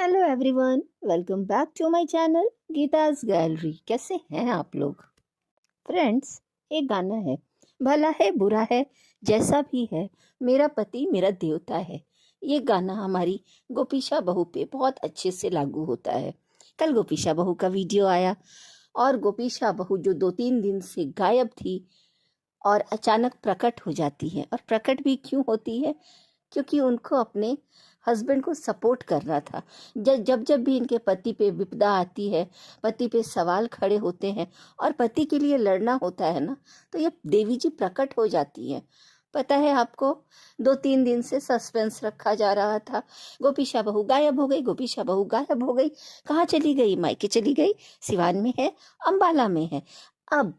Hello everyone, welcome back to my channel Geeta's gallery. कैसे हैं आप लोग फ्रेंड्स? एक गाना है, भला है बुरा है जैसा भी है, मेरा पति मेरा देवता है। ये गाना हमारी गोपीशा बहू पे बहुत अच्छे से लागू होता है। कल गोपीशा बहू का वीडियो आया और गोपीशा बहू जो 2-3 दिन से गायब थी और अचानक प्रकट हो जाती है। और प्रकट भी क्यों होती है? क्योंकि उनको अपने हस्बैंड को सपोर्ट करना था। जब जब भी इनके पति पे विपदा आती है, पति पे सवाल खड़े होते हैं और पति के लिए लड़ना होता है ना, तो ये देवी जी प्रकट हो जाती हैं। पता है आपको, 2-3 दिन से सस्पेंस रखा जा रहा था। गोपीशा बहू गायब हो गई, गोपीशा बहू गायब हो गई। कहाँ चली गई? मायके चली गई, सिवान में है, अंबाला में है। अब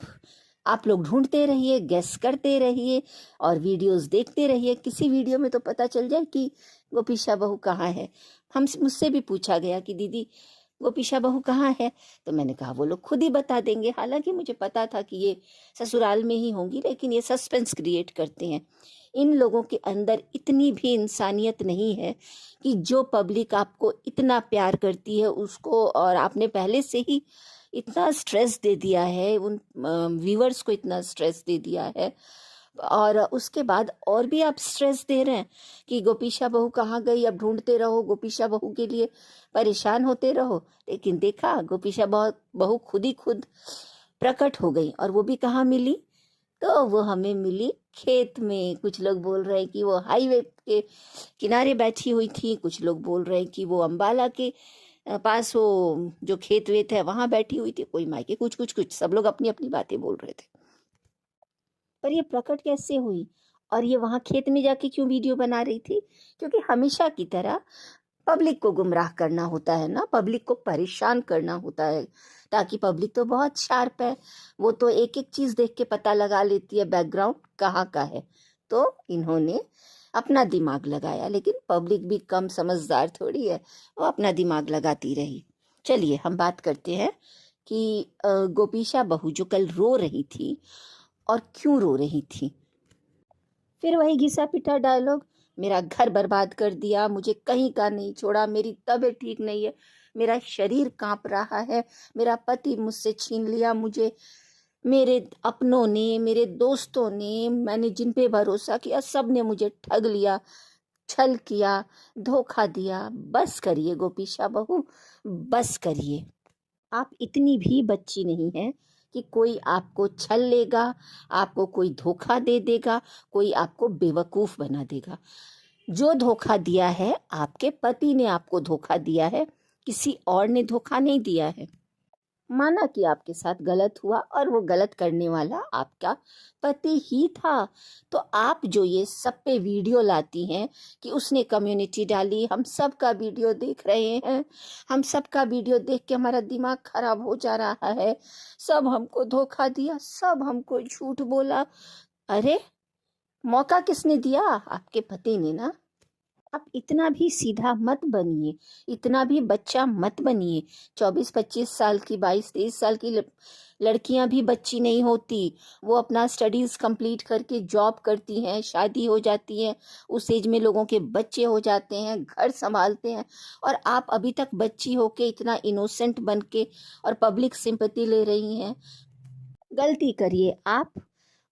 आप लोग ढूंढते रहिए, गेस करते रहिए और वीडियोस देखते रहिए। किसी वीडियो में तो पता चल जाए कि गोपीशा बहू कहाँ है। मुझसे भी पूछा गया कि दीदी गोपीशा बहू कहाँ है, तो मैंने कहा वो लोग खुद ही बता देंगे। हालांकि मुझे पता था कि ये ससुराल में ही होंगी, लेकिन ये सस्पेंस क्रिएट करते हैं। इन लोगों के अंदर इतनी भी इंसानियत नहीं है कि जो पब्लिक आपको इतना प्यार करती है उसको, और आपने पहले से ही इतना स्ट्रेस दे दिया है, उन व्यूअर्स को इतना स्ट्रेस दे दिया है, और उसके बाद और भी आप स्ट्रेस दे रहे हैं कि गोपीशा बहू कहाँ गई। अब ढूंढते रहो, गोपीशा बहू के लिए परेशान होते रहो। लेकिन देखा, गोपीशा बहू खुद प्रकट हो गई। और वो भी कहाँ मिली? तो वो हमें मिली खेत में। कुछ लोग बोल रहे हैं कि वो हाईवे के किनारे बैठी हुई थी, कुछ लोग बोल रहे हैं कि वो अंबाला के पास वो जो खेत वेत है वहां बैठी हुई थी, कोई मायके, कुछ सब लोग अपनी अपनी बातें बोल रहे थे। पर ये प्रकट कैसे हुई और ये वहां खेत में जाके क्यों वीडियो बना रही थी? क्योंकि हमेशा की तरह पब्लिक को गुमराह करना होता है ना, पब्लिक को परेशान करना होता है, ताकि पब्लिक तो बहुत शार्प है, वो तो एक एक चीज देख के पता लगा लेती है बैकग्राउंड कहाँ का है। तो इन्होंने अपना दिमाग लगाया, लेकिन पब्लिक भी कम समझदार थोड़ी है, वो अपना दिमाग लगाती रही। चलिए हम बात करते हैं कि गोपीशा बहू जो कल रो रही थी और क्यों रो रही थी। फिर वही घिसा पिटा डायलॉग, मेरा घर बर्बाद कर दिया, मुझे कहीं का नहीं छोड़ा, मेरी तबीयत ठीक नहीं है, मेरा शरीर कांप रहा है, मेरा पति मुझसे छीन लिया मुझे, मेरे अपनों ने, मेरे दोस्तों ने, मैंने जिन पे भरोसा किया सब ने मुझे ठग लिया, छल किया, धोखा दिया। बस करिए गोपीशा बहू, बस करिए। आप इतनी भी बच्ची नहीं है कि कोई आपको छल लेगा, आपको कोई धोखा दे देगा, कोई आपको बेवकूफ बना देगा। जो धोखा दिया है, आपके पति ने आपको धोखा दिया है, किसी और ने धोखा नहीं दिया है। माना कि आपके साथ गलत हुआ और वो गलत करने वाला आपका पति ही था, तो आप जो ये सब पे वीडियो लाती हैं कि उसने कम्युनिटी डाली, हम सब का वीडियो देख रहे हैं, हम सब का वीडियो देख के हमारा दिमाग खराब हो जा रहा है, सब हमको धोखा दिया, सब हमको झूठ बोला। अरे, मौका किसने दिया? आपके पति ने ना। आप इतना भी सीधा मत बनिए, इतना भी बच्चा मत बनिए। 24-25 साल की, 22-23 साल की लड़कियां भी बच्ची नहीं होती। वो अपना स्टडीज कंप्लीट करके जॉब करती हैं, शादी हो जाती है, उस एज में लोगों के बच्चे हो जाते हैं, घर संभालते हैं, और आप अभी तक बच्ची होके इतना इनोसेंट बन के और पब्लिक सिंपैथी ले रही हैं। गलती करिए आप,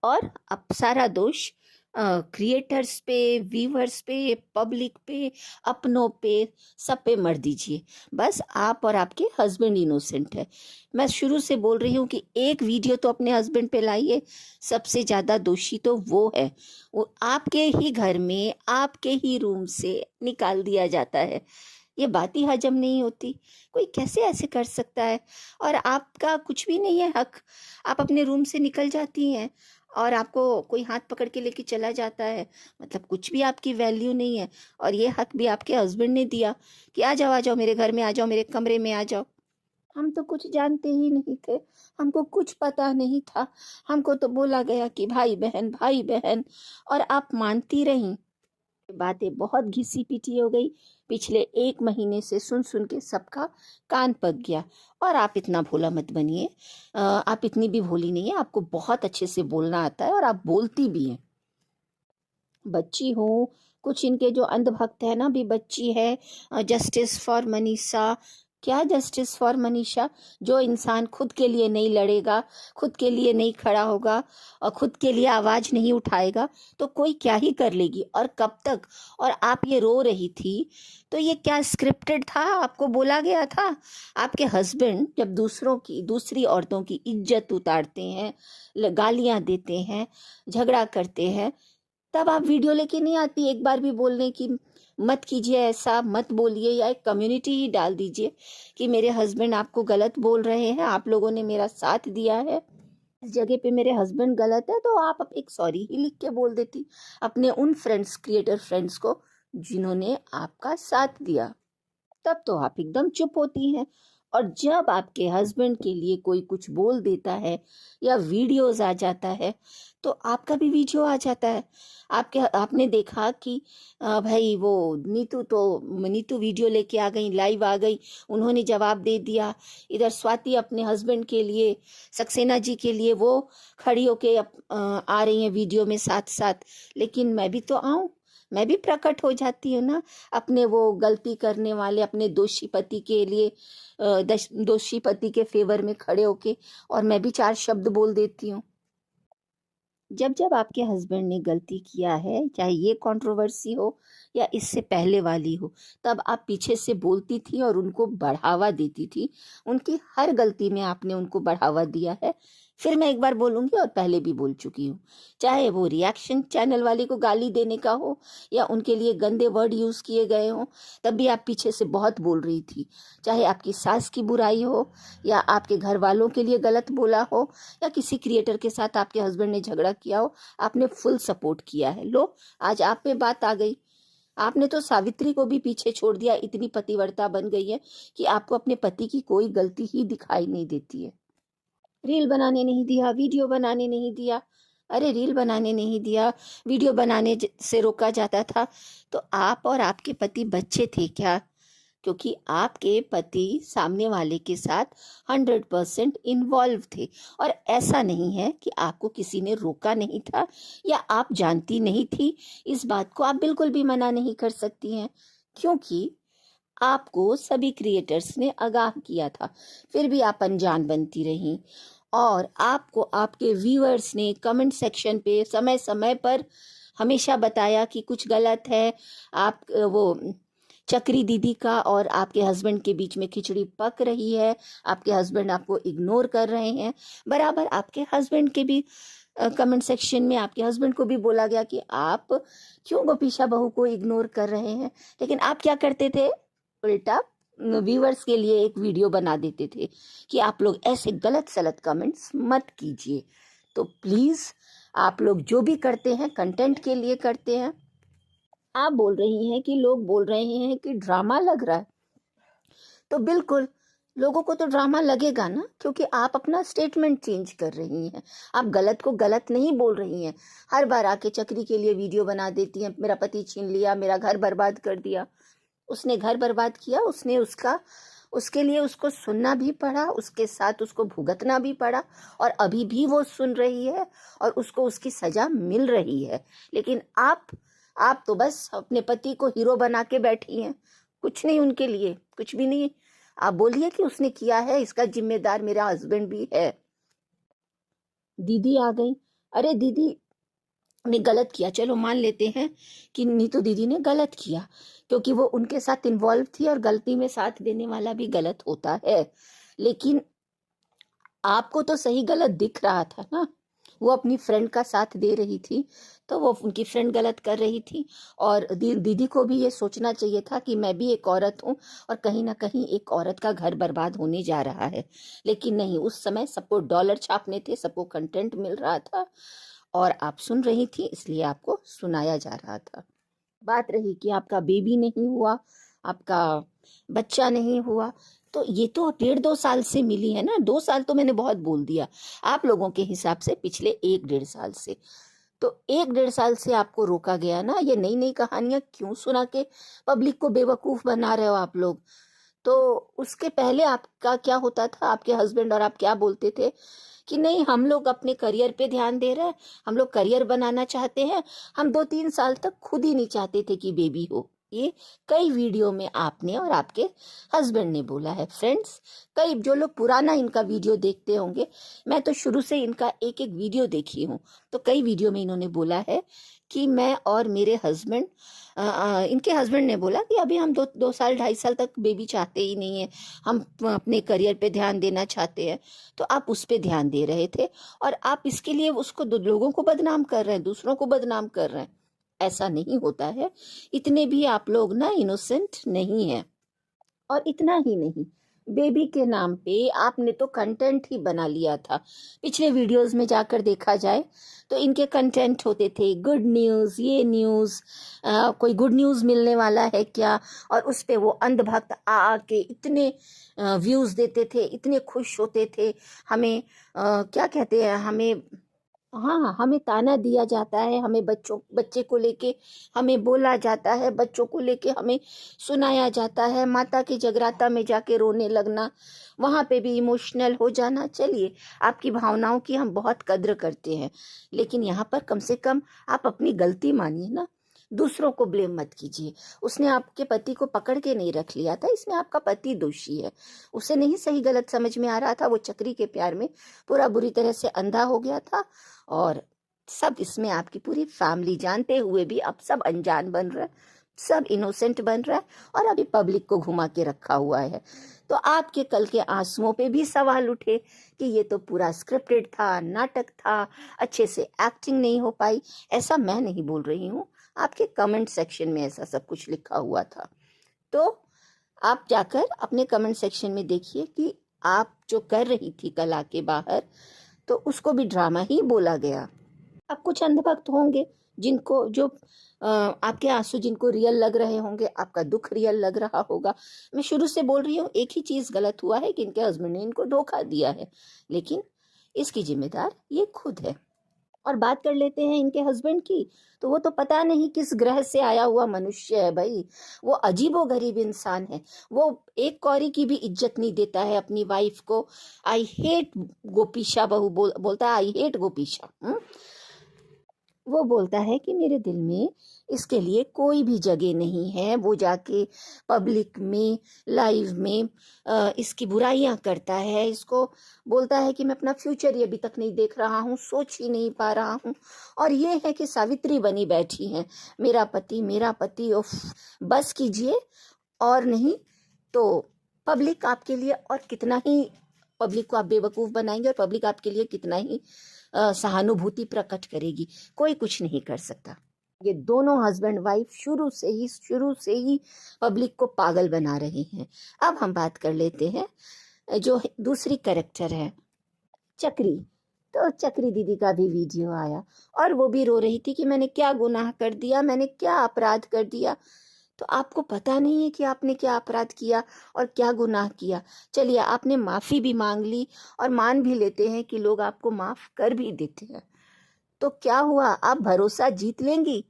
और अब सारा दोष क्रिएटर्स पे, व्यूअर्स पे, पब्लिक पे, अपनों पे, सब पे मर दीजिए। बस आप और आपके हस्बैंड इनोसेंट है। मैं शुरू से बोल रही हूँ कि एक वीडियो तो अपने हस्बैंड पे लाइए, सबसे ज्यादा दोषी तो वो है। वो आपके ही घर में, आपके ही रूम से निकाल दिया जाता है। ये बात ही हजम नहीं होती, कोई कैसे ऐसे कर सकता है? और आपका कुछ भी नहीं है हक। आप अपने रूम से निकल जाती हैं और आपको कोई हाथ पकड़ के लेके चला जाता है, मतलब कुछ भी आपकी वैल्यू नहीं है। और ये हक भी आपके हस्बैंड ने दिया कि आ जाओ मेरे घर में, आ जाओ मेरे कमरे में, आ जाओ। हम तो कुछ जानते ही नहीं थे, हमको कुछ पता नहीं था, हमको तो बोला गया कि भाई बहन भाई बहन, और आप मानती रहीं। बातें बहुत घिसी पिटी हो गई, पिछले 1 महीने से सुन सुन के सबका कान पक गया। और आप इतना भोला मत बनिए, आप इतनी भी भोली नहीं है, आपको बहुत अच्छे से बोलना आता है और आप बोलती भी हैं। बच्ची हो, कुछ इनके जो अंधभक्त है ना, भी बच्ची है, जस्टिस फॉर मनीषा। क्या जस्टिस फॉर मनीषा? जो इंसान खुद के लिए नहीं लड़ेगा, खुद के लिए नहीं खड़ा होगा और खुद के लिए आवाज नहीं उठाएगा, तो कोई क्या ही कर लेगी और कब तक? और आप ये रो रही थी, तो ये क्या स्क्रिप्टेड था? आपको बोला गया था? आपके हस्बैंड जब दूसरी औरतों की इज्जत उतारते हैं, गालियां देते हैं, झगड़ा करते हैं, तब आप वीडियो लेके नहीं आती एक बार भी बोलने की मत कीजिए, ऐसा मत बोलिए, या एक कम्युनिटी ही डाल दीजिए कि मेरे हस्बैंड आपको गलत बोल रहे हैं, आप लोगों ने मेरा साथ दिया है, इस जगह पे मेरे हस्बैंड गलत है, तो आप एक सॉरी ही लिख के बोल देती अपने उन फ्रेंड्स, क्रिएटर फ्रेंड्स को जिन्होंने आपका साथ दिया। तब तो आप एकदम चुप होती हैं। और जब आपके हस्बैंड के लिए कोई कुछ बोल देता है या वीडियोस आ जाता है, तो आपका भी वीडियो आ जाता है। आपने देखा कि भाई वो नीतू वीडियो लेके आ गई, लाइव आ गई, उन्होंने जवाब दे दिया। इधर स्वाति अपने हस्बैंड के लिए, सक्सेना जी के लिए वो खड़ी होके आ रही हैं वीडियो में साथ साथ। लेकिन मैं भी तो आऊं, मैं भी प्रकट हो जाती हूँ ना, अपने वो गलती करने वाले, अपने दोषी पति के लिए, दोषी पति के फेवर में खड़े होके, और मैं भी 4 शब्द बोल देती हूँ। जब जब आपके हस्बैंड ने गलती किया है, चाहे ये कंट्रोवर्सी हो या इससे पहले वाली हो, तब आप पीछे से बोलती थी और उनको बढ़ावा देती थी। उनकी हर गलती में आपने उनको बढ़ावा दिया है। फिर मैं एक बार बोलूंगी, और पहले भी बोल चुकी हूँ, चाहे वो रिएक्शन चैनल वाले को गाली देने का हो या उनके लिए गंदे वर्ड यूज किए गए हों, तब भी आप पीछे से बहुत बोल रही थी। चाहे आपकी सास की बुराई हो या आपके घर वालों के लिए गलत बोला हो या किसी क्रिएटर के साथ आपके हस्बैंड ने झगड़ा किया हो, आपने फुल सपोर्ट किया है। लो, आज आप पे बात आ गई। आपने तो सावित्री को भी पीछे छोड़ दिया, इतनी पतिव्रता बन गई है कि आपको अपने पति की कोई गलती ही दिखाई नहीं देती है। रील बनाने नहीं दिया, वीडियो बनाने नहीं दिया। अरे रील बनाने नहीं दिया, वीडियो बनाने से रोका जाता था, तो आप और आपके पति बच्चे थे क्या? क्योंकि आपके पति सामने वाले के साथ 100% इन्वॉल्व थे। और ऐसा नहीं है कि आपको किसी ने रोका नहीं था या आप जानती नहीं थी। इस बात को आप बिल्कुल भी मना नहीं कर सकती हैं, क्योंकि आपको सभी क्रिएटर्स ने आगाह किया था, फिर भी आप अनजान बनती रहीं। और आपको आपके व्यूअर्स ने कमेंट सेक्शन पे समय समय पर हमेशा बताया कि कुछ गलत है। आप वो चक्री दीदी का और आपके हस्बैंड के बीच में खिचड़ी पक रही है, आपके हस्बैंड आपको इग्नोर कर रहे हैं। बराबर आपके हस्बैंड के भी कमेंट सेक्शन में आपके हस्बैंड को भी बोला गया कि आप क्यों गोपीशा बहू को इग्नोर कर रहे हैं। लेकिन आप क्या करते थे? उल्टा व्यूअर्स के लिए एक वीडियो बना देते थे कि आप लोग ऐसे गलत सलत कमेंट्स मत कीजिए। तो प्लीज़, आप लोग जो भी करते हैं कंटेंट के लिए करते हैं। आप बोल रही हैं कि लोग बोल रहे हैं कि ड्रामा लग रहा है, तो बिल्कुल लोगों को तो ड्रामा लगेगा ना, क्योंकि आप अपना स्टेटमेंट चेंज कर रही हैं। आप गलत को गलत नहीं बोल रही हैं। हर बार आके चक्री के लिए वीडियो बना देती हैं, मेरा पति छीन लिया, मेरा घर बर्बाद कर दिया। उसने घर बर्बाद किया, उसके लिए उसको सुनना भी पड़ा, उसके साथ उसको भुगतना भी पड़ा, और अभी भी वो सुन रही है और उसको उसकी सजा मिल रही है। लेकिन आप तो बस अपने पति को हीरो बना के बैठी हैं, कुछ नहीं उनके लिए, कुछ भी नहीं। आप बोलिए कि उसने किया है, इसका जिम्मेदार मेरा हस्बैंड भी है। दीदी आ गई। अरे दीदी ने गलत किया, चलो मान लेते हैं कि नीतू दीदी ने गलत किया, क्योंकि वो उनके साथ इन्वॉल्व थी और गलती में साथ देने वाला भी गलत होता है। लेकिन आपको तो सही गलत दिख रहा था ना, वो अपनी फ्रेंड का साथ दे रही थी, तो वो उनकी फ्रेंड गलत कर रही थी। और दीदी को भी ये सोचना चाहिए था कि मैं भी एक औरत हूँ और कहीं ना कहीं एक औरत का घर बर्बाद होने जा रहा है। लेकिन नहीं, उस समय सबको डॉलर छापने थे, सबको कंटेंट मिल रहा था और आप सुन रही थी, इसलिए आपको सुनाया जा रहा था। बात रही कि आपका बेबी नहीं हुआ, आपका बच्चा नहीं हुआ, तो ये तो 1.5-2 साल से मिली है ना। 2 साल तो मैंने बहुत बोल दिया आप लोगों के हिसाब से, पिछले 1-1.5 साल से। तो 1-1.5 साल से आपको रोका गया ना। ये नई नई कहानियां क्यों सुना के पब्लिक को बेवकूफ बना रहे हो आप लोग? तो उसके पहले आपका क्या होता था, आपके हस्बैंड और आप क्या बोलते थे कि नहीं हम लोग अपने करियर पे ध्यान दे रहे हैं, हम लोग करियर बनाना चाहते हैं, हम 2-3 साल तक खुद ही नहीं चाहते थे कि बेबी हो। ये कई वीडियो में आपने और आपके हस्बैंड ने बोला है। फ्रेंड्स, कई जो लोग पुराना इनका वीडियो देखते होंगे, मैं तो शुरू से इनका एक एक वीडियो देखी हूँ, तो कई वीडियो में इन्होंने बोला है कि मैं और मेरे हस्बैंड, इनके हस्बैंड ने बोला कि अभी हम 2 साल 2.5 साल तक बेबी चाहते ही नहीं है, हम अपने करियर पे ध्यान देना चाहते हैं। तो आप उस पे ध्यान दे रहे थे और आप इसके लिए उसको लोगों को बदनाम कर रहे हैं, दूसरों को बदनाम कर रहे हैं। ऐसा नहीं होता है। इतने भी आप लोग ना इनोसेंट नहीं है। और इतना ही नहीं, बेबी के नाम पे आपने तो कंटेंट ही बना लिया था। पिछले वीडियोस में जाकर देखा जाए तो इनके कंटेंट होते थे गुड न्यूज़, ये न्यूज़, कोई गुड न्यूज़ मिलने वाला है क्या, और उस पे वो अंधभक्त आ के इतने व्यूज़ देते थे, इतने खुश होते थे। हमें क्या कहते हैं, हमें, हाँ, हमें ताना दिया जाता है, हमें बच्चे को लेके हमें बोला जाता है, बच्चों को लेके हमें सुनाया जाता है, माता की जगराता में जाके रोने लगना, वहाँ पे भी इमोशनल हो जाना। चलिए, आपकी भावनाओं की हम बहुत कद्र करते हैं, लेकिन यहाँ पर कम से कम आप अपनी गलती मानिए ना, दूसरों को ब्लेम मत कीजिए। उसने आपके पति को पकड़ के नहीं रख लिया था, इसमें आपका पति दोषी है। उसे नहीं सही गलत समझ में आ रहा था, वो चक्री के प्यार में पूरा बुरी तरह से अंधा हो गया था। और सब इसमें आपकी पूरी फैमिली जानते हुए भी अब सब अनजान बन रहा है, सब इनोसेंट बन रहा है और अभी पब्लिक को घुमा के रखा हुआ है। तो आपके कल के आंसुओं पे भी सवाल उठे कि ये तो पूरा स्क्रिप्टेड था, नाटक था, अच्छे से एक्टिंग नहीं हो पाई। ऐसा मैं नहीं बोल रही हूँ, आपके कमेंट सेक्शन में ऐसा सब कुछ लिखा हुआ था। तो आप जाकर अपने कमेंट सेक्शन में देखिए कि आप जो कर रही थी कल आके बाहर, तो उसको भी ड्रामा ही बोला गया। अब कुछ अंधभक्त होंगे जिनको जो आपके आंसू जिनको रियल लग रहे होंगे, आपका दुख रियल लग रहा होगा। मैं शुरू से बोल रही हूँ, एक ही चीज गलत हुआ है कि इनके हस्बैंड ने इनको धोखा दिया है, लेकिन इसकी जिम्मेदार ये खुद है। और बात कर लेते हैं इनके हस्बैंड की, तो वो तो पता नहीं किस ग्रह से आया हुआ मनुष्य है भाई। वो अजीबोगरीब इंसान है। वो एक कौरी की भी इज्जत नहीं देता है अपनी वाइफ को। आई हेट गोपीशा, बहू बोलता है आई हेट गोपीशा। वो बोलता है कि मेरे दिल में इसके लिए कोई भी जगह नहीं है। वो जाके पब्लिक में लाइव में इसकी बुराइयां करता है, इसको बोलता है कि मैं अपना फ्यूचर ये अभी तक नहीं देख रहा हूँ, सोच ही नहीं पा रहा हूँ। और ये है कि सावित्री बनी बैठी है, मेरा पति मेरा पति। उफ, बस कीजिए। और नहीं तो पब्लिक आपके लिए और कितना ही, पब्लिक को आप बेवकूफ़ बनाएंगे और पब्लिक आपके लिए कितना ही सहानुभूति प्रकट करेगी। कोई कुछ नहीं कर सकता। ये दोनों हस्बैंड वाइफ शुरू से ही पब्लिक को पागल बना रहे हैं। अब हम बात कर लेते हैं जो दूसरी कैरेक्टर है, चक्री। तो चक्री दीदी का भी वीडियो आया और वो भी रो रही थी कि मैंने क्या गुनाह कर दिया, मैंने क्या अपराध कर दिया। तो आपको पता नहीं है कि आपने क्या अपराध किया और क्या गुनाह किया। चलिए, आपने माफ़ी भी मांग ली और मान भी लेते हैं कि लोग आपको माफ़ कर भी देते हैं। तो क्या हुआ, आप भरोसा जीत लेंगी।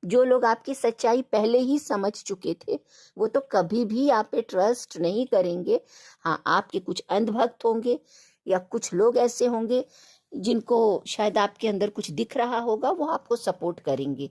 जो लोग आपकी सच्चाई पहले ही समझ चुके थे, वो तो कभी भी आप पे ट्रस्ट नहीं करेंगे। हाँ, आपके कुछ अंधभक्त होंगे या कुछ लोग ऐसे होंगे जिनको शायद आपके अंदर कुछ दिख रहा होगा, वो आपको सपोर्ट करेंगे।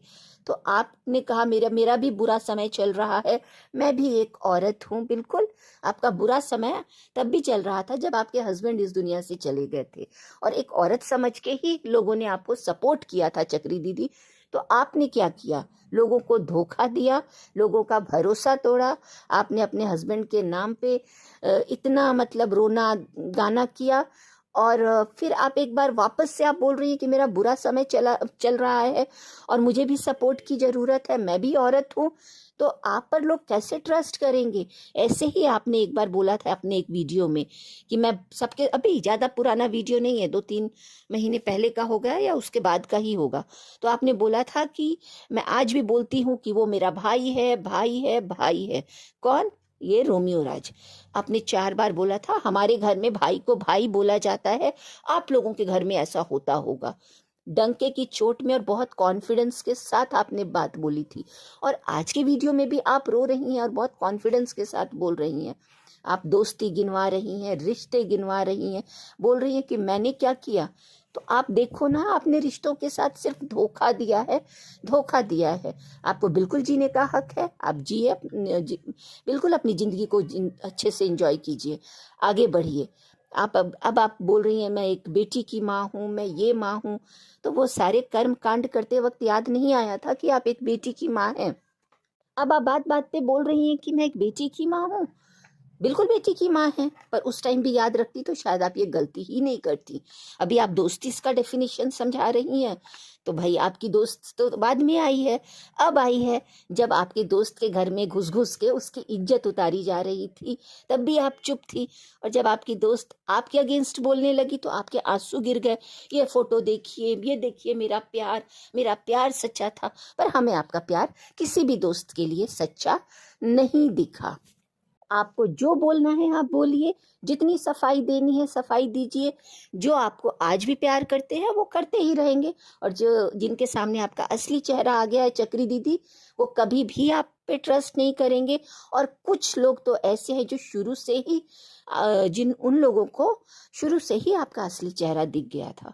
तो आपने कहा मेरा मेरा भी बुरा समय चल रहा है, मैं भी एक औरत हूँ। बिल्कुल, आपका बुरा समय तब भी चल रहा था जब आपके हस्बैंड इस दुनिया से चले गए थे, और एक औरत समझ के ही लोगों ने आपको सपोर्ट किया था चक्री दीदी। तो आपने क्या किया, लोगों को धोखा दिया, लोगों का भरोसा तोड़ा। आपने अपने हस्बैंड के नाम पे इतना मतलब रोना गाना किया, और फिर आप एक बार वापस से आप बोल रही है कि मेरा बुरा समय चल रहा है और मुझे भी सपोर्ट की ज़रूरत है, मैं भी औरत हूँ। तो आप पर लोग कैसे ट्रस्ट करेंगे। ऐसे ही आपने एक बार बोला था अपने एक वीडियो में कि मैं सबके, अभी ज़्यादा पुराना वीडियो नहीं है, 2-3 महीने पहले का होगा या उसके बाद का ही होगा। तो आपने बोला था कि मैं आज भी बोलती हूँ कि वो मेरा भाई है, भाई है, भाई है। कौन, ये रोमियो राज। आपने 4 बार बोला था हमारे घर में भाई को भाई बोला जाता है, आप लोगों के घर में ऐसा होता होगा। डंके की चोट में और बहुत कॉन्फिडेंस के साथ आपने बात बोली थी, और आज के वीडियो में भी आप रो रही हैं और बहुत कॉन्फिडेंस के साथ बोल रही हैं। आप दोस्ती गिनवा रही हैं, रिश्ते गिनवा रही हैं, बोल रही हैं कि मैंने क्या किया। तो आप देखो ना, आपने रिश्तों के साथ सिर्फ धोखा दिया है, धोखा दिया है। आपको बिल्कुल जीने का हक है, आप जिए, बिल्कुल अपनी ज़िंदगी को अच्छे से एंजॉय कीजिए, आगे बढ़िए। आप अब आप बोल रही हैं मैं एक बेटी की माँ हूँ, मैं ये माँ हूँ। तो वो सारे कर्म कांड करते वक्त याद नहीं आया था कि आप एक बेटी की माँ हैं? अब आप बात बात पे बोल रही हैं कि मैं एक बेटी की माँ हूँ। बिल्कुल बेटी की माँ है, पर उस टाइम भी याद रखती तो शायद आप ये गलती ही नहीं करती। अभी आप दोस्ती इसका डेफिनेशन समझा रही हैं, तो भाई आपकी दोस्त तो बाद में आई है, अब आई है। जब आपके दोस्त के घर में घुस घुस के उसकी इज्जत उतारी जा रही थी, तब भी आप चुप थी। और जब आपकी दोस्त आपके अगेंस्ट बोलने लगी तो आपके आंसू गिर गए। ये फोटो देखिए, ये देखिए, मेरा प्यार सच्चा था। पर हमें आपका प्यार किसी भी दोस्त के लिए सच्चा नहीं दिखा। आपको जो बोलना है आप बोलिए, जितनी सफाई देनी है सफाई दीजिए। जो आपको आज भी प्यार करते हैं वो करते ही रहेंगे, और जो जिनके सामने आपका असली चेहरा आ गया है, चक्री दीदी, वो कभी भी आप पे ट्रस्ट नहीं करेंगे। और कुछ लोग तो ऐसे हैं जो शुरू से ही उन लोगों को शुरू से ही आपका असली चेहरा दिख गया था।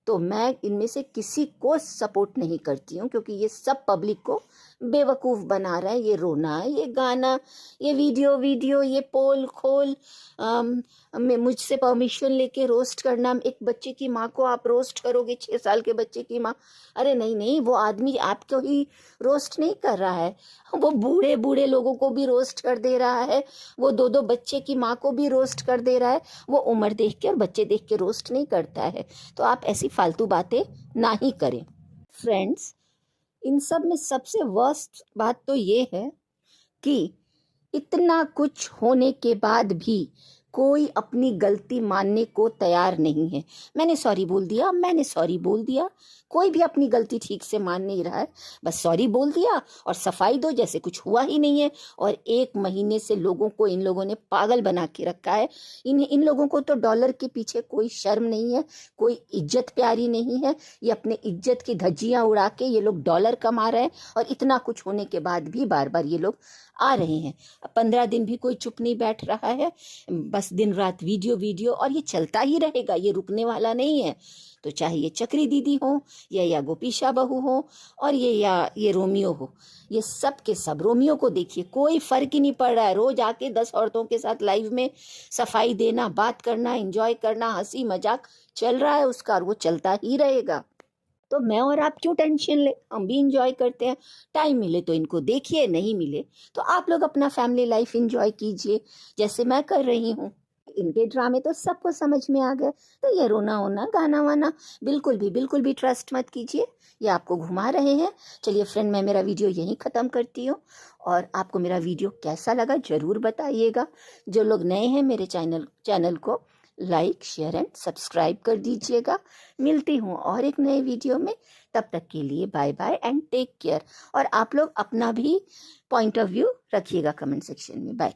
तो मैं इनमें से किसी को सपोर्ट नहीं करती हूँ, क्योंकि ये सब पब्लिक को बेवकूफ़ बना रहा है। ये रोना, ये गाना, ये वीडियो, ये पोल खोल, मैं मुझसे परमिशन लेके रोस्ट करना। एक बच्चे की माँ को आप रोस्ट करोगे, 6 साल के बच्चे की माँ? अरे नहीं नहीं, वो आदमी आपको ही रोस्ट नहीं कर रहा है, वो बूढ़े बूढ़े लोगों को भी रोस्ट कर दे रहा है, वो 2-2 बच्चे की माँ को भी रोस्ट कर दे रहा है। वो उम्र देख के और बच्चे देख के रोस्ट नहीं करता है। तो आप ऐसी फालतू बातें ना ही करें। फ्रेंड्स, इन सब में सबसे वर्स्ट बात तो ये है कि इतना कुछ होने के बाद भी कोई अपनी गलती मानने को तैयार नहीं है। मैंने सॉरी बोल दिया, मैंने सॉरी बोल दिया। कोई भी अपनी गलती ठीक से मान नहीं रहा है, बस सॉरी बोल दिया और सफाई दो जैसे कुछ हुआ ही नहीं है। और 1 महीने से लोगों को इन लोगों ने पागल बना के रखा है। इन लोगों को तो डॉलर के पीछे कोई शर्म नहीं है, कोई इज्जत प्यारी नहीं है। ये अपने इज्जत की धज्जियां उड़ा के ये लोग डॉलर कमा रहे हैं, और इतना कुछ होने के बाद भी बार बार ये लोग आ रहे हैं। 15 दिन भी कोई चुप नहीं बैठ रहा है, बस दिन रात वीडियो, और ये चलता ही रहेगा, ये रुकने वाला नहीं है। तो चाहे ये चक्री दीदी हो, या गोपीशा बहू हो, और ये रोमियो हो, ये सब के सब, रोमियो को देखिए, कोई फर्क ही नहीं पड़ रहा है। रोज आके 10 औरतों के साथ लाइव में सफाई देना, बात करना, एंजॉय करना, हंसी मजाक चल रहा है उसका, और वो चलता ही रहेगा। तो मैं और आप क्यों टेंशन ले, हम भी इंजॉय करते हैं। टाइम मिले तो इनको देखिए, नहीं मिले तो आप लोग अपना फैमिली लाइफ इंजॉय कीजिए, जैसे मैं कर रही हूँ। इनके ड्रामे तो सबको समझ में आ गए। तो ये रोना वोना, गाना वाना बिल्कुल भी ट्रस्ट मत कीजिए, ये आपको घुमा रहे हैं। चलिए फ्रेंड, मैं मेरा वीडियो यहीं ख़त्म करती हूँ, और आपको मेरा वीडियो कैसा लगा ज़रूर बताइएगा। जो लोग नए हैं मेरे चैनल को लाइक, शेयर एंड सब्सक्राइब कर दीजिएगा। मिलती हूँ और एक नए वीडियो में, तब तक के लिए bye bye and take care. और आप लोग अपना भी पॉइंट ऑफ व्यू रखिएगा कमेंट सेक्शन में। बाय।